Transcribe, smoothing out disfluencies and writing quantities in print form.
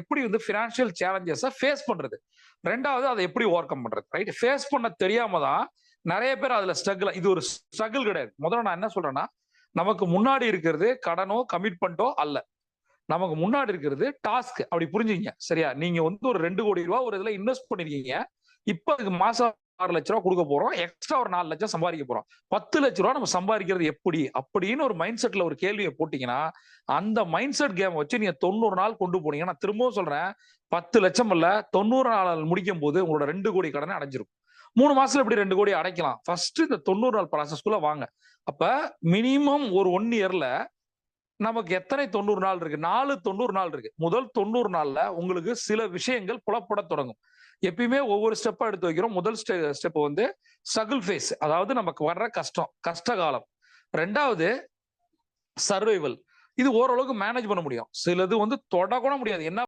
எப்படி வந்து financial சேலஞ்சஸை face பண்றது, ரெண்டாவது அதை எப்படி ஓவர் கம் பண்றது. ரைட், ஃபேஸ் பண்ண தெரியாம தான் நிறைய பேர் அதுல ஸ்ட்ரகிள். இது ஒரு ஸ்ட்ரகிள் கிடையாது. முதல்ல நான் என்ன சொல்றேன்னா, நமக்கு முன்னாடி இருக்கிறது கடனோ கமிட்மெண்ட்டோ அல்ல, நமக்கு முன்னாடி இருக்கிறது டாஸ்க். அப்படி புரிஞ்சுங்க, சரியா? நீங்க வந்து ஒரு 2 கோடி ரூபாய் ஒரு இதுல இன்வெஸ்ட் பண்ணிருக்கீங்க. இப்ப அதுக்கு மாசம் 6 லட்ச ரூபாய் கொடுக்க போறோம், எக்ஸ்ட்ரா ஒரு 4 லட்சம் சம்பாதிக்க போறோம். 10 லட்ச ரூபாய் நம்ம சம்பாதிக்கிறது எப்படி அப்படின்னு ஒரு மைண்ட் செட்ல ஒரு கேள்வியை போட்டீங்கன்னா, அந்த மைண்ட் செட் கேம் வச்சு நீங்க 90 நாள் கொண்டு போனீங்க. நான் திரும்பவும் சொல்றேன், 10 லட்சம் இல்ல, 90 நாள் முடிக்கும் போது உங்களோட 2 கோடி கடனை அடைஞ்சிருக்கும். 3 மாசத்துல எப்படி 2 கோடி அடைக்கலாம்? ஃபர்ஸ்ட் இந்த 90 நாள் ப்ராசஸ்க்குள்ள வாங்க. அப்ப மினிமம் ஒரு 1 இயர்ல நமக்கு எத்தனை 90 நாள் இருக்கு? 4 90 நாள் இருக்கு. முதல் 90 நாள்ல உங்களுக்கு சில விஷயங்கள் புலப்பட தொடங்கும். எப்பயுமே ஒவ்வொரு ஸ்டெப்பா எடுத்து வைக்கிறோம். முதல் ஸ்டெப் வந்து ஸ்ட்ரகிள் ஃபேஸ், அதாவது நமக்கு வர்ற கஷ்டம், கஷ்ட காலம். ரெண்டாவது சர்வைவல். இது ஓரளவுக்கு மேனேஜ் பண்ண முடியும். சிலது வந்து தொட கூட முடியாது. என்ன